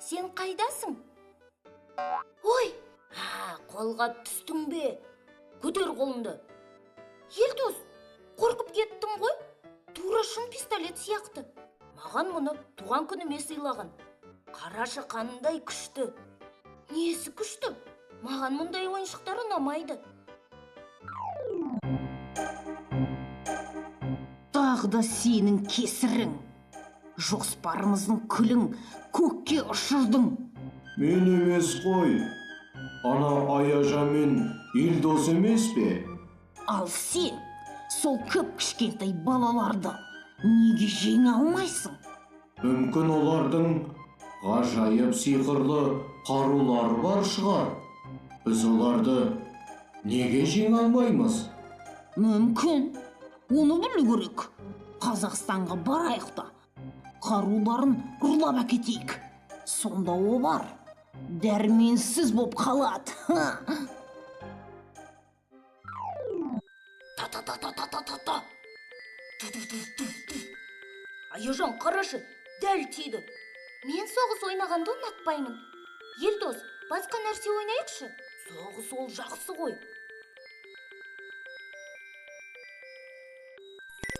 сен қайдасың? Ой, қолға түстің бе? Көтер қолыңды. Елдос, қорқып кеттім ғой. Тура шын пистолет сияқты. Маған мұны туған күніме сыйлаған. Қарашы қандай күшті. Несі күшті? Маған мұндай ойыншықтар ұнамайды. Тағы да сенің кесірің. Жоспарымыздың күлін көкке ұшырдың. Мен емес қой. Ана Аяжан мен Елдос емес пе? Ал сен сол көп кішкентай балаларды неге жеңе алмайсың? Мүмкін олардың ғажайып сиқырлы қарулары бар шығар. Біз оларды неге жеңе алмаймыз? Мүмкін. Оны білу керек. Қазақстанға барайық та қаруларын ұрлап әкетейік. Сонда олар дәрменсіз боп қалады. Та-та-та-та-та-та-та. Аяжан, қарашы, дәл тиді. Мен соғыс ойнағанды ұнатпаймын. Елдос, басқа нәрсе ойнайықшы. Соғыс ол жақсы ғой.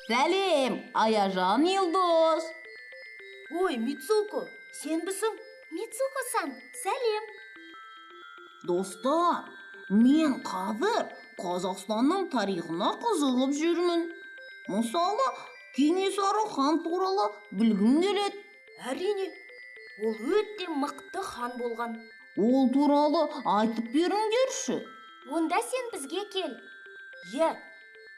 Сәлем, Аяжан, Елдос. Ой, Мицуко, сен бісің? Мицуко-сан, сәлем. Достар, мен қазір Қазақстанның тарихына қызығып жүрмін. Мысалы, Кенесары хан туралы білгім келеді. Әрине, ол өте мықты хан болған. Ол туралы айтып беріңдерші. Онда сен бізге кел.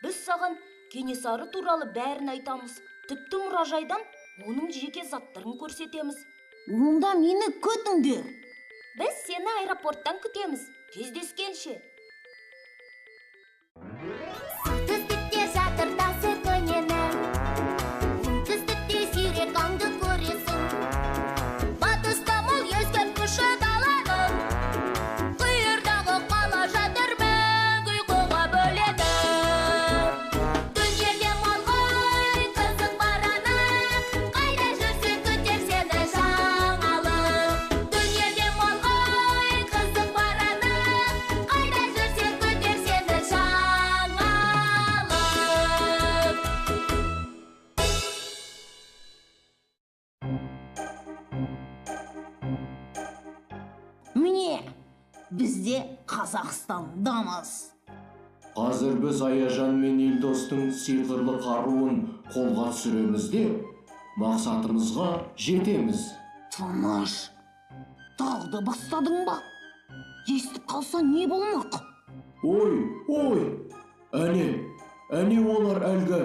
Біз саған Кенесары туралы бәрін айтамыз. Тіпті мұражайдан оның жеке заттарын көрсетеміз. Онда мені күтіңдер. Біз сені аэропорттан күтеміз. Кездескенше. Солтүстікте жатыр тасы көненің, оңтүстікте сирек аңды көресің. Батыста мол ескерткіші даланың, қиырдағы қала жатыр мәңгі ұйқыға бөледі. Дүниеде мол ғой қызық бар ана, қайда жүрсең күтер сені жаңалық. Дүниеде мол ғой қызық бар ана, қайда жүрсең күтер сені жаңалық. Міне, бізде Қазақстандамыз. Қазір біз Аяжан мен Елдостың сиқырлы қаруын қолға түсіреміз де мақсатымызға жетеміз. Тыныш, тағы да бастадың ба? Естіп қалса не болмақ? Ой, әне олар әлгі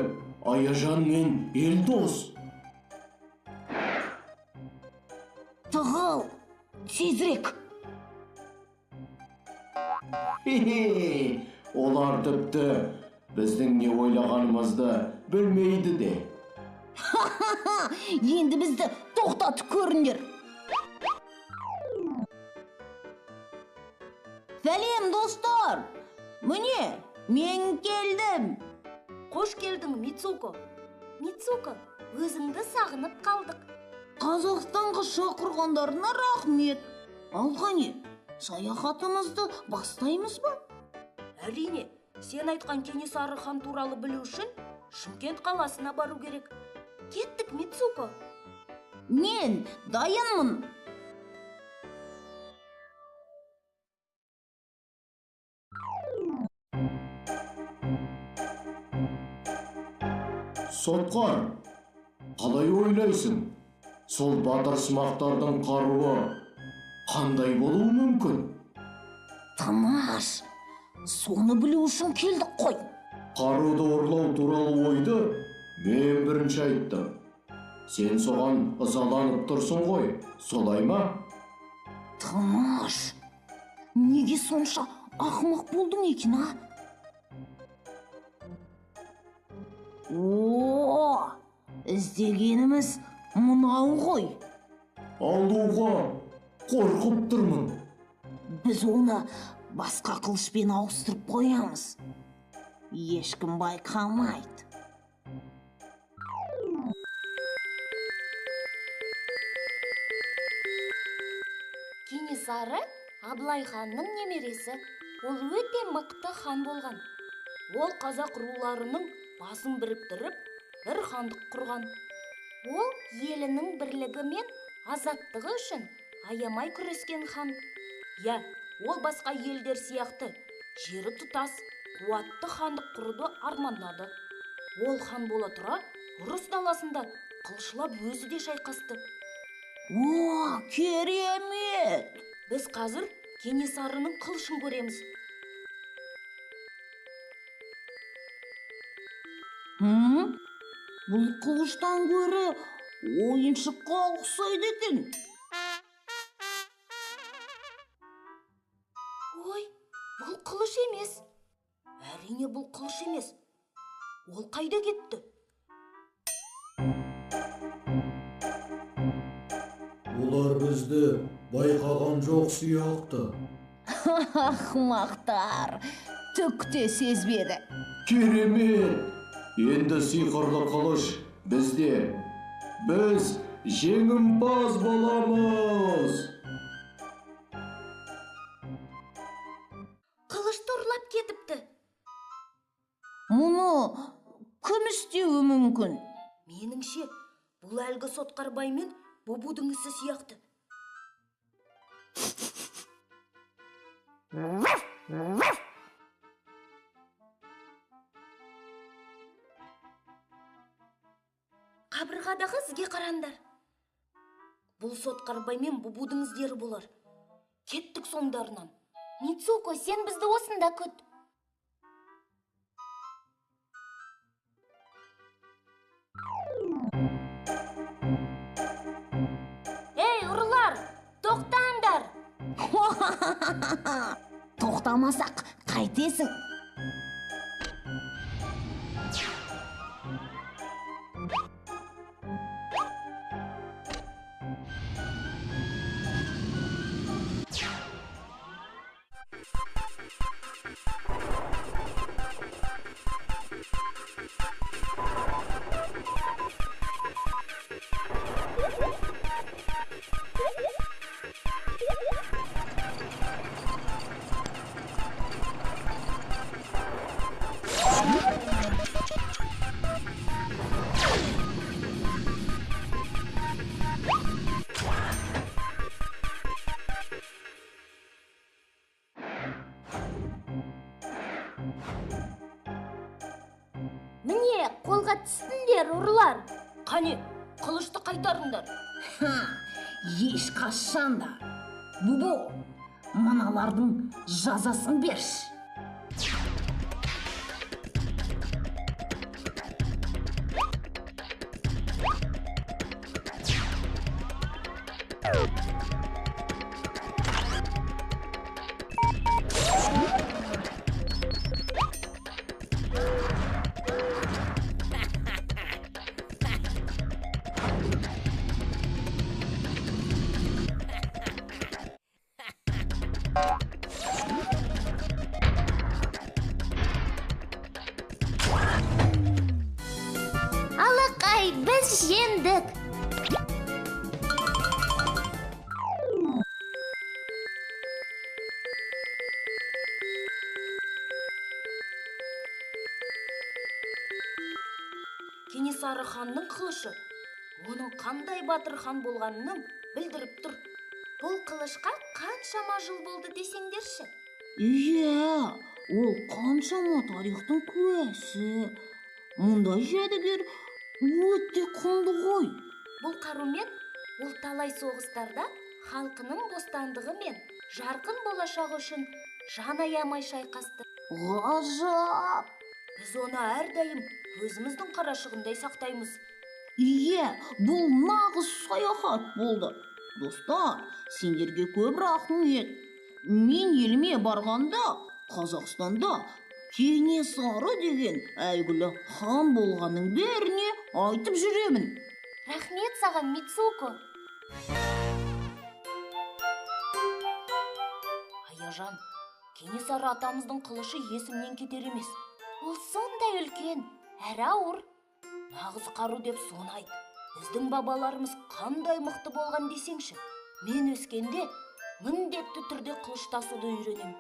Аяжан мен Елдос. Тығыл, тезірек. Олар тіпті біздің не ойлағанымызды білмейді де. Енді бізді тоқтатып көріңдер. Сәлем, достар. Міне, мен келдім. Қош келдің, Мицуко. Мицуко, өзіңді сағынып қалдық. Қазақстанға шақырғандарына рахмет. Ал қане, саяхатымызды бастаймыз ба? Әрине, сен айтқан Кенесары хан туралы білу үшін Шымкент қаласына бару керек. Кеттік, Мицуко. Мен дайынмын. Сотқар, қалай ойлайсың? Сол батырсымақтардың қаруы қандай болуы мүмкін? Тыныш, соны білу үшін келдік қой. Қаруды ұрлау туралы ойды мен бірінші айттым. Сен соған ызаланып тұрсың ғой, солай ма? Тыныш, неге сонша ақымақ болдың екен, а? Іздегеніміз мынау ғой. Алуға қорқып тұрмын. Біз оны басқа қылышпен ауыстырып қоямыз. Ешкім байқамайды. Кенесары Абылай ханның немересі. Ол өте мықты хан болған. Ол қазақ руларының басын біріктіріп, бір хандық құрған. Ол елінің бірлігі мен азаттығы үшін аямай күрескен хан. Ол басқа елдер сияқты жері тұтас, қуатты хандық құруды армандады. Ол хан бола тұра, ұрыс даласында қылшылап өзі де шайқасты. О, керемет! Біз қазір Кенесарының қылышын көреміз. Бұл қылыштан гөрі ойыншыққа ұқсайды екен. Ой, бұл қылыш емес. Әрине бұл қылыш емес. Ол қайда кетті? Олар бізді байқаған жоқ сияқты. Ақымақтар, түк те сезбеді. Керемет! Енді сиқырлы қылыш бізде. Біз жеңімпаз боламыз. Қылышты ұрлап кетіпті. Мұны кім істеуі мүмкін? Меніңше, бұл әлгі Сотқарбай мен Бубудың ісі сияқты. Қабырғадағы ізге қараңдар. Бұл Сотқарбай мен Бубудың іздері болар. Кеттік соңдарынан. Мицуко, сен бізді осында күт. Ей, ұрылар, тоқтаңдар. Тоқтамасақ қайтесің? Міне, қолға түстіңдер, ұрылар. Қане, қылышты қайтарыңдар. Еш қашанда. Бубу, мыналардың жазасын берші. Алақай, біз жеңдік. Кенесары ханның қылышы оның қандай батыр хан болғанының білдіріп тұр. Бұл қылышқа қаншама жыл болды десеңдерші? Иә, ол қаншама тарихтың куәсі. Мұндай жәдігер өте құнды ғой. Бұл қарумен ол талай соғыстарда халқының бостандығы мен жарқын болашағы үшін жан аямай шайқасты. Ғажап! Біз оны әрдайым өзіміздің қарашығындай сақтаймыз. Иә, бұл нағыз саяхат болды. Достар, сендерге көп рахмет. Мен еліме барғанда, Қазақстанда Кенесары деген әйгілі хан болғанның бәріне айтып жүремін. Рахмет саған, Мицуко. Аяжан, Кенесары атамыздың қылышы есімнен кетер емес. Ол сондай үлкен, әрі ауыр. Нағыз қару деп соны айт. Біздің бабаларымыз қандай мықты болған десеңші. Мен өскенде, міндетті түрде қылыштасуды үйренем.